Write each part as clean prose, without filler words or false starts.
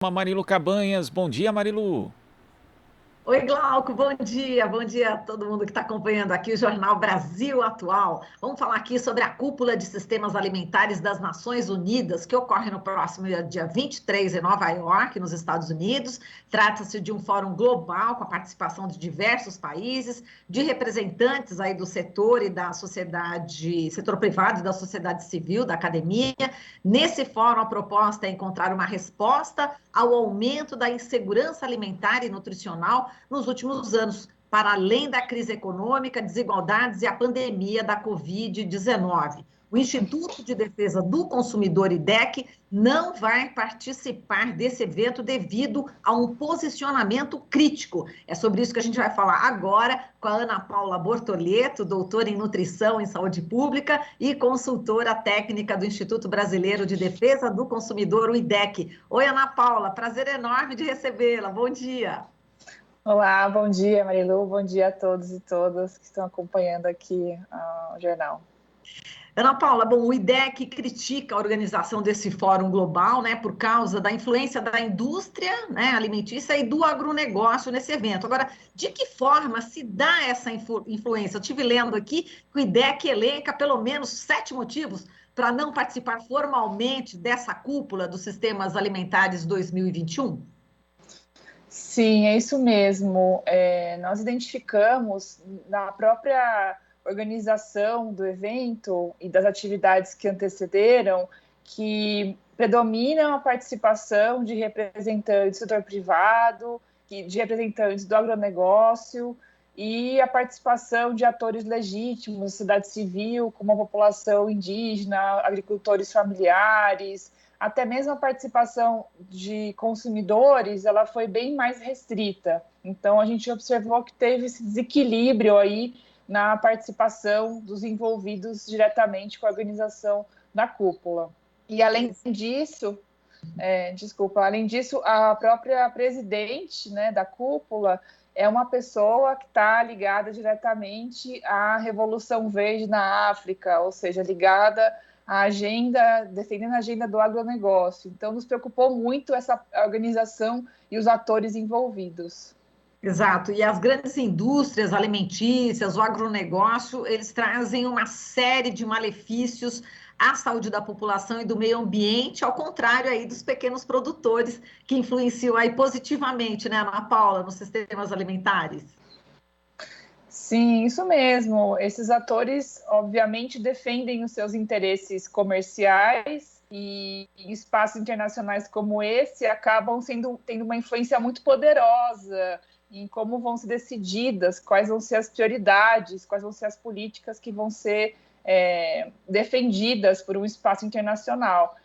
Marilu Cabanhas. Bom dia, Marilu. Oi, Glauco, bom dia a todo mundo que está acompanhando aqui o Jornal Brasil Atual. Vamos falar aqui sobre a Cúpula de Sistemas Alimentares das Nações Unidas, que ocorre no próximo dia 23 em Nova York, nos Estados Unidos. Trata-se de um fórum global com a participação de diversos países, de representantes aí do setor e da sociedade, setor privado e da sociedade civil, da academia. Nesse fórum, a proposta é encontrar uma resposta ao aumento da insegurança alimentar e nutricional nos últimos anos, para além da crise econômica, desigualdades e a pandemia da Covid-19. O Instituto de Defesa do Consumidor, IDEC, não vai participar desse evento devido a um posicionamento crítico. É sobre isso que a gente vai falar agora com a Ana Paula Bortoleto, doutora em Nutrição e Saúde Pública e consultora técnica do Instituto Brasileiro de Defesa do Consumidor, o IDEC. Oi, Ana Paula, prazer enorme de recebê-la. Bom dia. Olá, bom dia, Marilu, bom dia a todos e todas que estão acompanhando aqui o jornal. Ana Paula, bom, o IDEC critica a organização desse fórum global, né, por causa da influência da indústria, né, alimentícia e do agronegócio nesse evento. Agora, de que forma se dá essa influência? Eu estive lendo aqui que o IDEC elenca pelo menos 7 motivos para não participar formalmente dessa cúpula dos sistemas alimentares 2021. Sim, é isso mesmo. Nós identificamos na própria organização do evento e das atividades que antecederam que predomina a participação de representantes do setor privado, de representantes do agronegócio e a participação de atores legítimos, sociedade civil, como a população indígena, agricultores familiares. Até mesmo a participação de consumidores, ela foi bem mais restrita. Então, a gente observou que teve esse desequilíbrio aí na participação dos envolvidos diretamente com a organização da cúpula. E, além disso, a própria presidente, né, da cúpula é uma pessoa que está ligada diretamente à Revolução Verde na África, ou seja, ligada a agenda, defendendo a agenda do agronegócio. Então, nos preocupou muito essa organização e os atores envolvidos. Exato, e as grandes indústrias alimentícias, o agronegócio, eles trazem uma série de malefícios à saúde da população e do meio ambiente, ao contrário aí dos pequenos produtores que influenciam aí positivamente, né, Ana Paula, nos sistemas alimentares. Sim, isso mesmo. Esses atores, obviamente, defendem os seus interesses comerciais e espaços internacionais como esse acabam tendo uma influência muito poderosa em como vão ser decididas, quais vão ser as prioridades, quais vão ser as políticas que vão ser defendidas por um espaço internacional.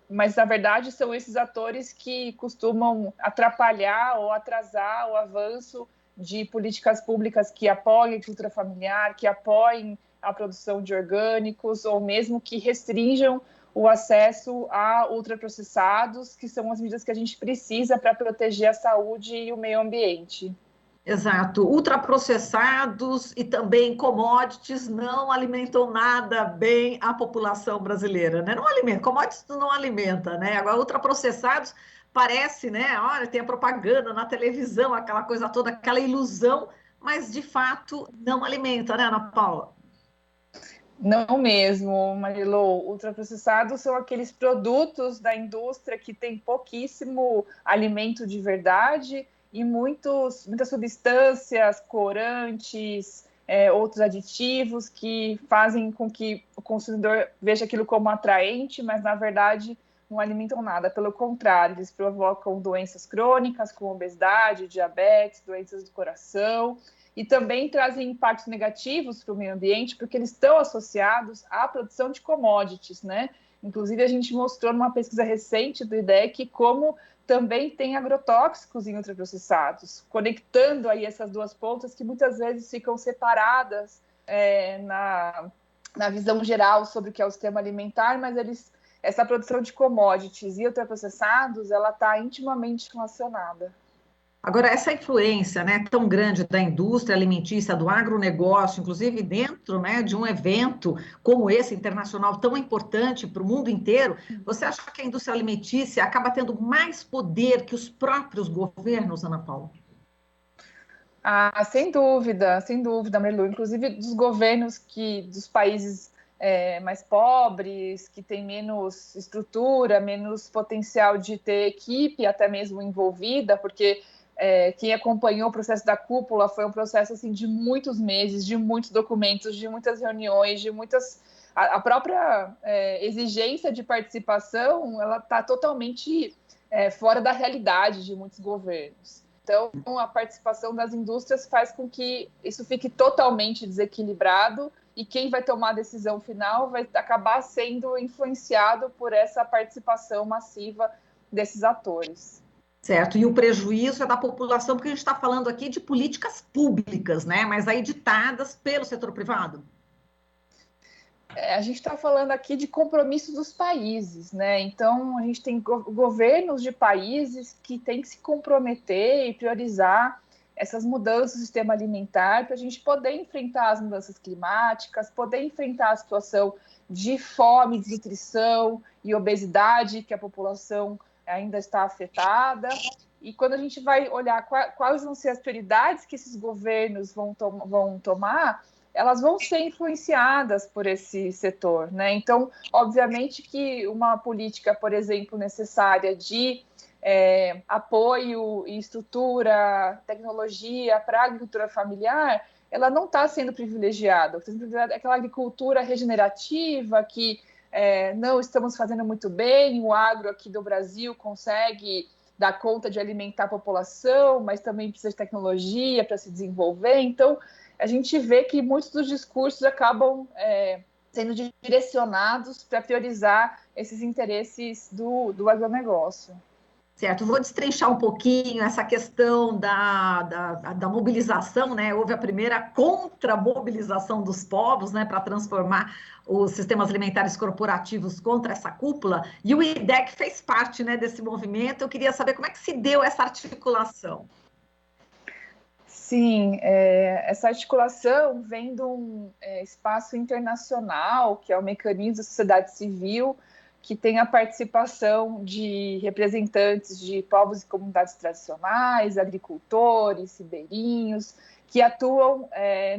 Mas, na verdade, são esses atores que costumam atrapalhar ou atrasar o avanço de políticas públicas que apoiem a agricultura familiar, que apoiem a produção de orgânicos, ou mesmo que restringam o acesso a ultraprocessados, que são as medidas que a gente precisa para proteger a saúde e o meio ambiente. Exato, ultraprocessados e também commodities não alimentam nada bem a população brasileira, né? Não alimenta, commodities não alimenta, né? Agora, ultraprocessados parece, né? Olha, tem a propaganda na televisão, aquela coisa toda, aquela ilusão, mas de fato não alimenta, né, Ana Paula? Não mesmo, Marilu. Ultraprocessados são aqueles produtos da indústria que tem pouquíssimo alimento de verdade e muitas substâncias, corantes, outros aditivos que fazem com que o consumidor veja aquilo como atraente, mas na verdade não alimentam nada. Pelo contrário, eles provocam doenças crônicas como obesidade, diabetes, doenças do coração, e também trazem impactos negativos para o meio ambiente, porque eles estão associados à produção de commodities, né? Inclusive, a gente mostrou numa pesquisa recente do IDEC como também tem agrotóxicos em ultraprocessados, conectando aí essas duas pontas que muitas vezes ficam separadas na visão geral sobre o que é o sistema alimentar, mas essa produção de commodities e ultraprocessados, ela está intimamente relacionada. Agora, essa influência, né, tão grande da indústria alimentícia, do agronegócio, inclusive dentro, né, de um evento como esse internacional tão importante para o mundo inteiro, você acha que a indústria alimentícia acaba tendo mais poder que os próprios governos, Ana Paula? Ah, sem dúvida, Marilu. Inclusive dos governos dos países mais pobres, que têm menos estrutura, menos potencial de ter equipe até mesmo envolvida, porque quem acompanhou o processo da cúpula foi um processo assim de muitos meses, de muitos documentos, de muitas reuniões, de muitas a própria exigência de participação, ela está totalmente fora da realidade de muitos governos. Então, a participação das indústrias faz com que isso fique totalmente desequilibrado e quem vai tomar a decisão final vai acabar sendo influenciado por essa participação massiva desses atores. Certo, e o prejuízo é da população, porque a gente está falando aqui de políticas públicas, né? Mas aí ditadas pelo setor privado. A gente está falando aqui de compromisso dos países, né? Então, a gente tem governos de países que têm que se comprometer e priorizar essas mudanças do sistema alimentar para a gente poder enfrentar as mudanças climáticas, poder enfrentar a situação de fome, desnutrição e obesidade que a população ainda está afetada. E quando a gente vai olhar quais vão ser as prioridades que esses governos vão tomar, elas vão ser influenciadas por esse setor, né? Então, obviamente que uma política, por exemplo, necessária de apoio e estrutura, tecnologia para a agricultura familiar, ela não está sendo privilegiada. Aquela agricultura regenerativa que não estamos fazendo muito bem, o agro aqui do Brasil consegue dar conta de alimentar a população, mas também precisa de tecnologia para se desenvolver. Então, a gente vê que muitos dos discursos acabam sendo direcionados para priorizar esses interesses do agronegócio. Certo, vou destrinchar um pouquinho essa questão da mobilização, né? Houve a primeira contra-mobilização dos povos, né, para transformar os sistemas alimentares corporativos contra essa cúpula, e o IDEC fez parte, né, desse movimento. Eu queria saber como é que se deu essa articulação. Sim, essa articulação vem de um espaço internacional, que é o mecanismo da sociedade civil, que tem a participação de representantes de povos e comunidades tradicionais, agricultores, ribeirinhos, que atuam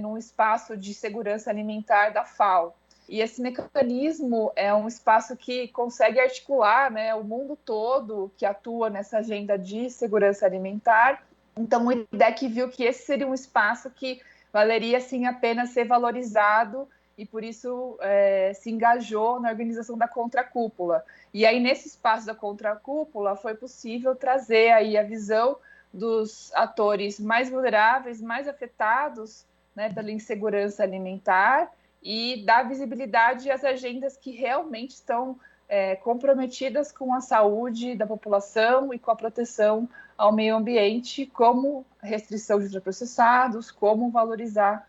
num espaço de segurança alimentar da FAO. E esse mecanismo é um espaço que consegue articular, né, o mundo todo que atua nessa agenda de segurança alimentar. Então, o IDEC viu que esse seria um espaço que valeria, sim, a pena ser valorizado e, por isso, se engajou na organização da Contracúpula. E aí, nesse espaço da Contracúpula, foi possível trazer aí a visão dos atores mais vulneráveis, mais afetados, né, pela insegurança alimentar e dar visibilidade às agendas que realmente estão comprometidas com a saúde da população e com a proteção ao meio ambiente, como restrição de ultraprocessados, como valorizar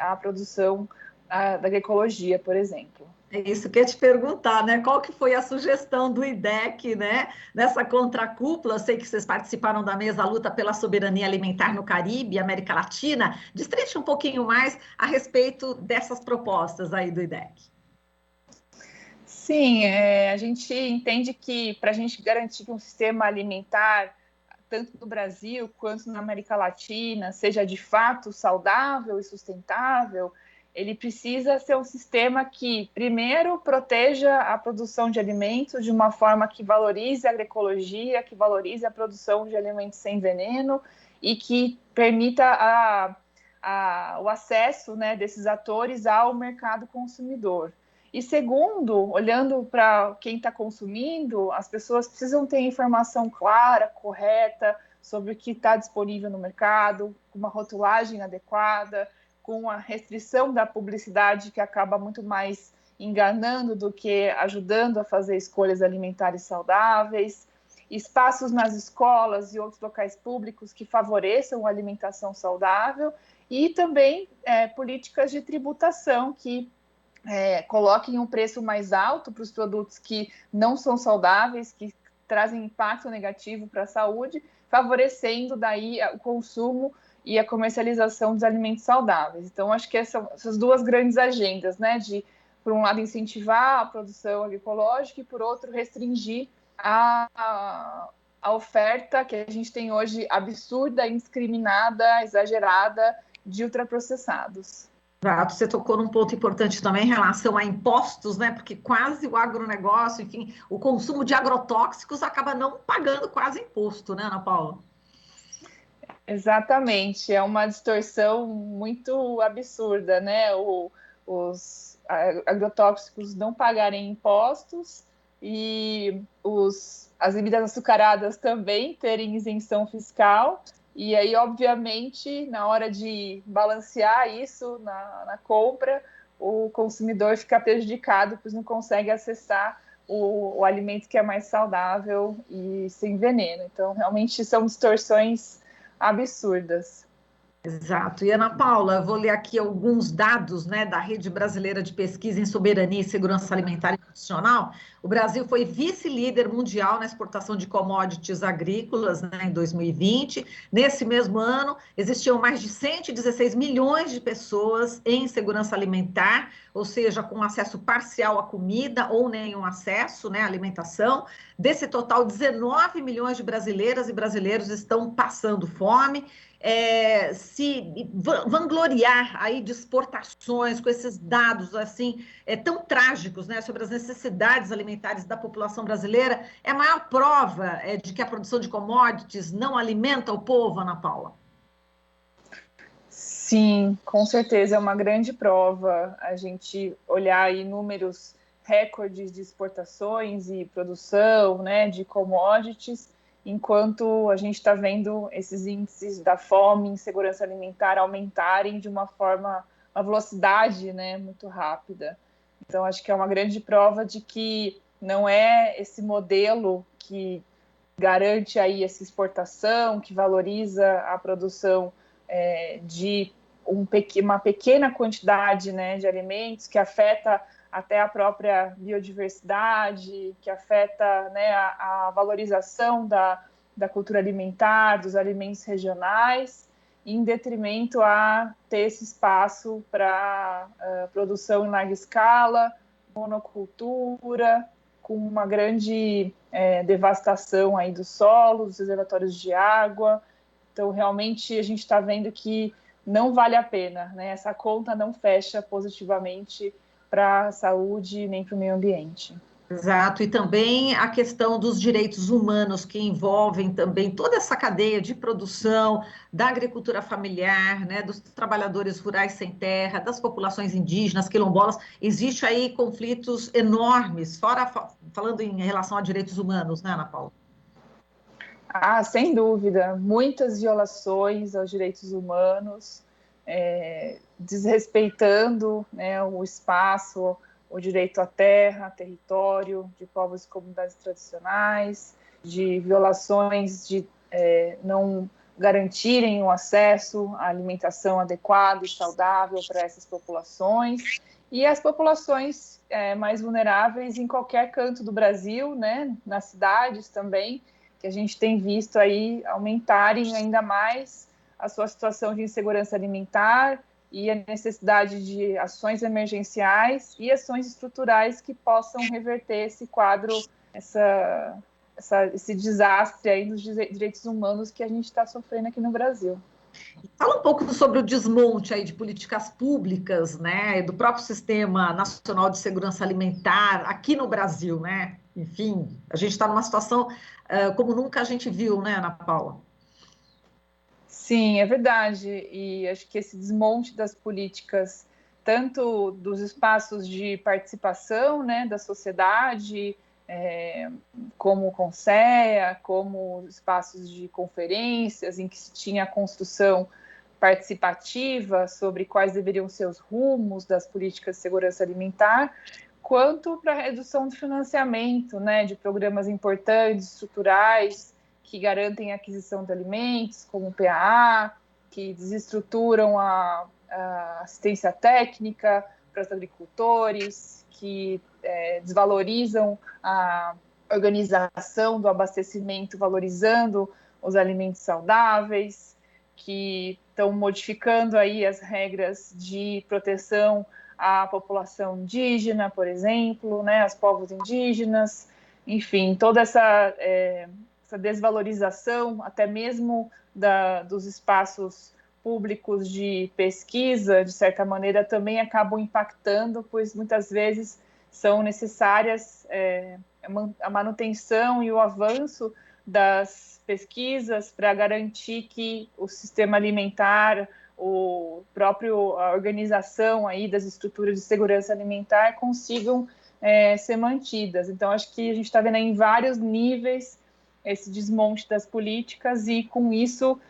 a produção da agroecologia, por exemplo. É isso que eu ia te perguntar, né? Qual que foi a sugestão do IDEC, né? Nessa contracúpula, eu sei que vocês participaram da mesa Luta pela Soberania Alimentar no Caribe e América Latina. Destrinche um pouquinho mais a respeito dessas propostas aí do IDEC. Sim, a gente entende que para a gente garantir que um sistema alimentar, tanto no Brasil quanto na América Latina, seja de fato saudável e sustentável, ele precisa ser um sistema que, primeiro, proteja a produção de alimentos de uma forma que valorize a agroecologia, que valorize a produção de alimentos sem veneno e que permita o acesso, né, desses atores ao mercado consumidor. E segundo, olhando para quem está consumindo, as pessoas precisam ter informação clara, correta, sobre o que está disponível no mercado, com uma rotulagem adequada, com a restrição da publicidade que acaba muito mais enganando do que ajudando a fazer escolhas alimentares saudáveis, espaços nas escolas e outros locais públicos que favoreçam a alimentação saudável e também políticas de tributação que coloquem um preço mais alto para os produtos que não são saudáveis, que trazem impacto negativo para a saúde, favorecendo daí o consumo e a comercialização dos alimentos saudáveis. Então, acho que essas duas grandes agendas, né, de, por um lado, incentivar a produção agroecológica e, por outro, restringir a oferta que a gente tem hoje absurda, indiscriminada, exagerada de ultraprocessados. Exato, você tocou num ponto importante também em relação a impostos, né? Porque quase o agronegócio, enfim, o consumo de agrotóxicos acaba não pagando quase imposto, né, Ana Paula? Exatamente, é uma distorção muito absurda, né? Os agrotóxicos não pagarem impostos e as bebidas açucaradas também terem isenção fiscal. E aí, obviamente, na hora de balancear isso na compra, o consumidor fica prejudicado, pois não consegue acessar o alimento que é mais saudável e sem veneno. Então, realmente, são distorções absurdas. Exato. E Ana Paula, eu vou ler aqui alguns dados, né, da Rede Brasileira de Pesquisa em Soberania e Segurança Alimentar e Nutricional. O Brasil foi vice-líder mundial na exportação de commodities agrícolas, né, em 2020. Nesse mesmo ano, existiam mais de 116 milhões de pessoas em segurança alimentar, ou seja, com acesso parcial à comida ou nenhum acesso, né, à alimentação. Desse total, 19 milhões de brasileiras e brasileiros estão passando fome. Se vangloriar aí de exportações com esses dados assim tão trágicos, né, sobre as necessidades alimentares da população brasileira, é a maior prova de que a produção de commodities não alimenta o povo, Ana Paula? Sim, com certeza é uma grande prova a gente olhar aí números recordes de exportações e produção, né, de commodities, enquanto a gente está vendo esses índices da fome, insegurança alimentar aumentarem de uma velocidade, né, muito rápida. Então, acho que é uma grande prova de que não é esse modelo que garante aí essa exportação, que valoriza a produção de uma pequena quantidade, né, de alimentos, que afeta até a própria biodiversidade, que afeta, né, a valorização da cultura alimentar, dos alimentos regionais, em detrimento a ter esse espaço para produção em larga escala, monocultura, com uma grande devastação aí dos solos, dos reservatórios de água. Então, realmente, a gente está vendo que não vale a pena, né? Essa conta não fecha positivamente para a saúde nem para o meio ambiente. Exato, e também a questão dos direitos humanos que envolvem também toda essa cadeia de produção da agricultura familiar, né, dos trabalhadores rurais sem terra, das populações indígenas, quilombolas. Existe aí conflitos enormes, falando em relação a direitos humanos, né, Ana Paula? Ah, sem dúvida, muitas violações aos direitos humanos, desrespeitando, né, o espaço, o direito à terra, território de povos e comunidades tradicionais, de violações de não garantirem o acesso à alimentação adequada e saudável para essas populações, e as populações mais vulneráveis em qualquer canto do Brasil, né, nas cidades também, que a gente tem visto aí aumentarem ainda mais a sua situação de insegurança alimentar e a necessidade de ações emergenciais e ações estruturais que possam reverter esse quadro, esse desastre aí dos direitos humanos que a gente está sofrendo aqui no Brasil. Fala um pouco sobre o desmonte aí de políticas públicas, né, do próprio Sistema Nacional de Segurança Alimentar aqui no Brasil, né? Enfim, a gente está numa situação como nunca a gente viu, né, Ana Paula? Sim, é verdade. E acho que esse desmonte das políticas, tanto dos espaços de participação, né, da sociedade, como o Conceea, como espaços de conferências em que se tinha a construção participativa sobre quais deveriam ser os rumos das políticas de segurança alimentar, quanto para a redução de financiamento, né, de programas importantes, estruturais, que garantem a aquisição de alimentos, como o PAA, que desestruturam a assistência técnica para os agricultores, que desvalorizam a organização do abastecimento, valorizando os alimentos saudáveis, que estão modificando aí as regras de proteção à população indígena, por exemplo, né, aos povos indígenas, enfim, toda essa desvalorização, até mesmo dos espaços públicos de pesquisa, de certa maneira, também acabam impactando, pois muitas vezes são necessárias a manutenção e o avanço das pesquisas para garantir que o sistema alimentar, a organização aí das estruturas de segurança alimentar consigam ser mantidas. Então, acho que a gente está vendo aí em vários níveis esse desmonte das políticas e, com isso,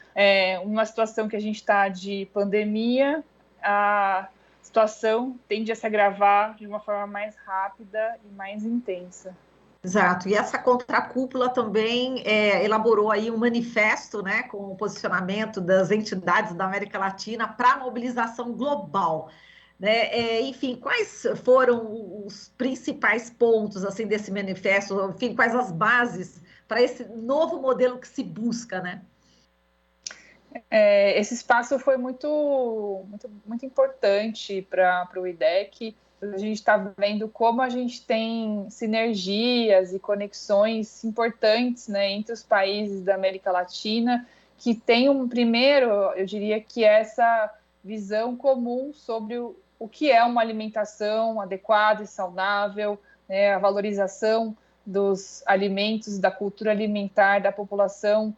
uma situação que a gente está de pandemia, a situação tende a se agravar de uma forma mais rápida e mais intensa. Exato, e essa contracúpula também elaborou aí um manifesto, né, com o posicionamento das entidades da América Latina para a mobilização global, né? Enfim, quais foram os principais pontos assim desse manifesto? Enfim, quais as bases para esse novo modelo que se busca, né? Esse espaço foi muito importante para o IDEC. A gente está vendo como a gente tem sinergias e conexões importantes, né, entre os países da América Latina, que tem primeiro, eu diria que essa visão comum sobre o que é uma alimentação adequada e saudável, né, a valorização dos alimentos, da cultura alimentar da população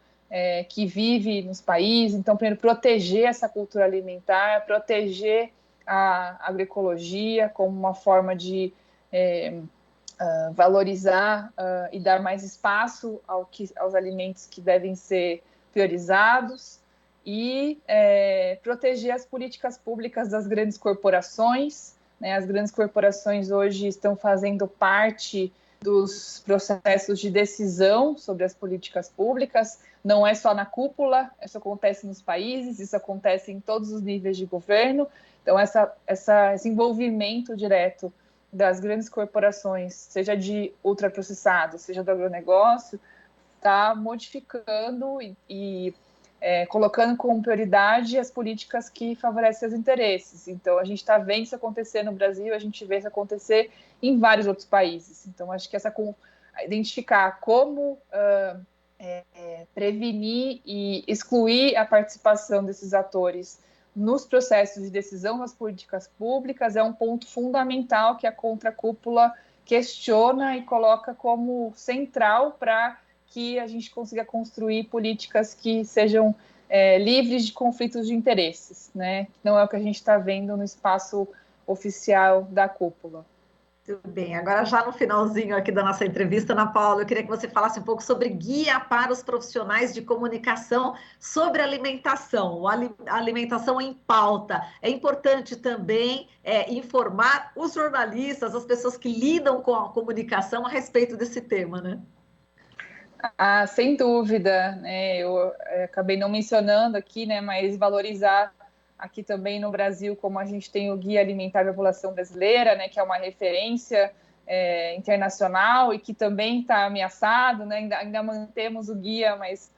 que vive nos países. Então, primeiro, proteger essa cultura alimentar, proteger a agroecologia como uma forma de valorizar e dar mais espaço aos alimentos que devem ser priorizados e proteger as políticas públicas das grandes corporações, né? As grandes corporações hoje estão fazendo parte dos processos de decisão sobre as políticas públicas, não é só na cúpula, isso acontece nos países, isso acontece em todos os níveis de governo. Então, esse envolvimento direto das grandes corporações, seja de ultraprocessado, seja do agronegócio, está modificando e colocando como prioridade as políticas que favorecem os interesses. Então, a gente está vendo isso acontecer no Brasil, a gente vê isso acontecer em vários outros países. Então, acho que identificar como prevenir e excluir a participação desses atores nos processos de decisão das políticas públicas é um ponto fundamental que a contracúpula questiona e coloca como central para que a gente consiga construir políticas que sejam livres de conflitos de interesses, né? Não é o que a gente está vendo no espaço oficial da cúpula. Tudo bem, agora já no finalzinho aqui da nossa entrevista, Ana Paula, eu queria que você falasse um pouco sobre guia para os profissionais de comunicação sobre alimentação, alimentação em pauta. É importante também informar os jornalistas, as pessoas que lidam com a comunicação a respeito desse tema, né? Ah, sem dúvida, né? Eu acabei não mencionando aqui, né? Mas valorizar aqui também no Brasil, como a gente tem o Guia Alimentar da População Brasileira, né? Que é uma referência internacional e que também está ameaçado, né? Ainda mantemos o guia, mas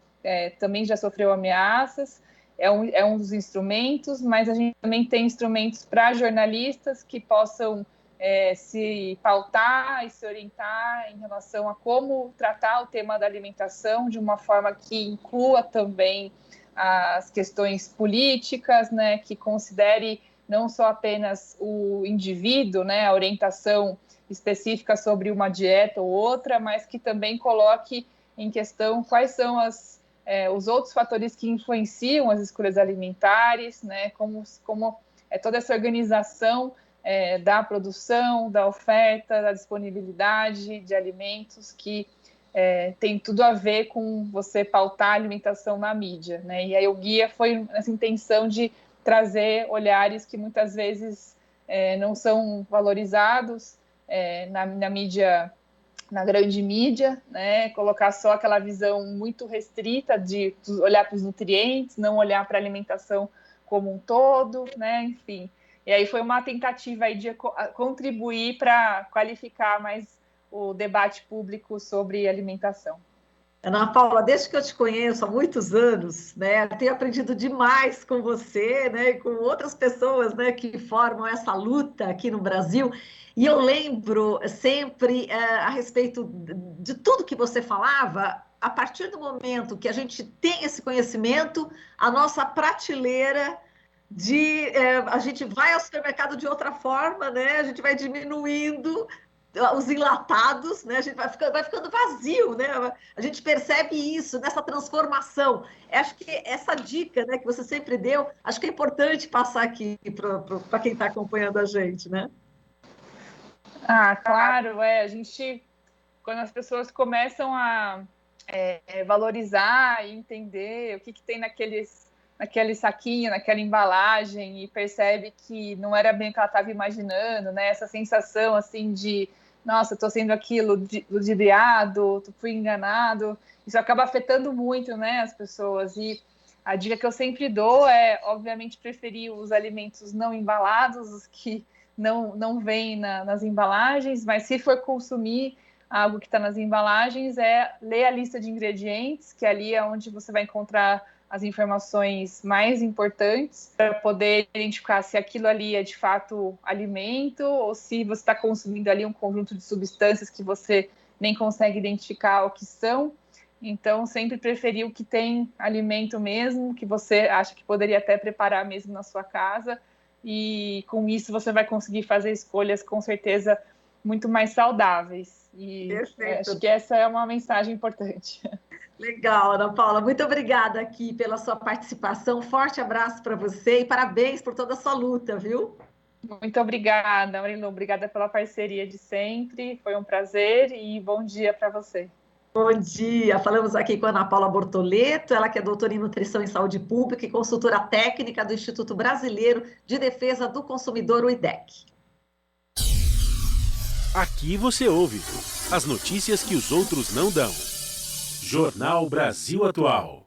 também já sofreu ameaças. É um dos instrumentos, mas a gente também tem instrumentos para jornalistas que possam se pautar e se orientar em relação a como tratar o tema da alimentação de uma forma que inclua também as questões políticas, né, que considere não só apenas o indivíduo, né, a orientação específica sobre uma dieta ou outra, mas que também coloque em questão quais são os outros fatores que influenciam as escolhas alimentares, né, como toda essa organização da produção, da oferta, da disponibilidade de alimentos que tem tudo a ver com você pautar a alimentação na mídia, né? E aí o guia foi essa intenção de trazer olhares que muitas vezes não são valorizados na mídia, na grande mídia, né? Colocar só aquela visão muito restrita de olhar para os nutrientes, não olhar para a alimentação como um todo, né? Enfim. E aí foi uma tentativa aí de contribuir para qualificar mais o debate público sobre alimentação. Ana Paula, desde que eu te conheço há muitos anos, né, tenho aprendido demais com você, né, e com outras pessoas, né, que formam essa luta aqui no Brasil. E eu lembro sempre a respeito de tudo que você falava. A partir do momento que a gente tem esse conhecimento, a nossa prateleira a gente vai ao supermercado de outra forma, né? A gente vai diminuindo os enlatados, né? A gente vai ficando vazio, né? A gente percebe isso nessa transformação. Acho que essa dica, né, que você sempre deu, acho que é importante passar aqui para quem está acompanhando a gente, né? Ah, claro, a gente, quando as pessoas começam a valorizar e entender o que tem naquele saquinho, naquela embalagem, e percebe que não era bem o que ela estava imaginando, né? Essa sensação assim de, nossa, estou sendo aquilo ludibriado, fui enganado. Isso acaba afetando muito, né, as pessoas. E a dica que eu sempre dou é, obviamente, preferir os alimentos não embalados, os que não vêm nas embalagens, mas se for consumir algo que está nas embalagens, ler a lista de ingredientes, que ali é onde você vai encontrar as informações mais importantes para poder identificar se aquilo ali é de fato alimento ou se você está consumindo ali um conjunto de substâncias que você nem consegue identificar o que são. Então, sempre preferir o que tem alimento mesmo, que você acha que poderia até preparar mesmo na sua casa, e com isso você vai conseguir fazer escolhas com certeza muito mais saudáveis. E acho que essa é uma mensagem importante. Legal, Ana Paula. Muito obrigada aqui pela sua participação. Forte abraço para você e parabéns por toda a sua luta, viu? Muito obrigada, Marilu. Obrigada pela parceria de sempre. Foi um prazer e bom dia para você. Bom dia. Falamos aqui com a Ana Paula Bortoleto, ela que é doutora em Nutrição e Saúde Pública e consultora técnica do Instituto Brasileiro de Defesa do Consumidor, o IDEC. Aqui você ouve as notícias que os outros não dão. Jornal Brasil Atual.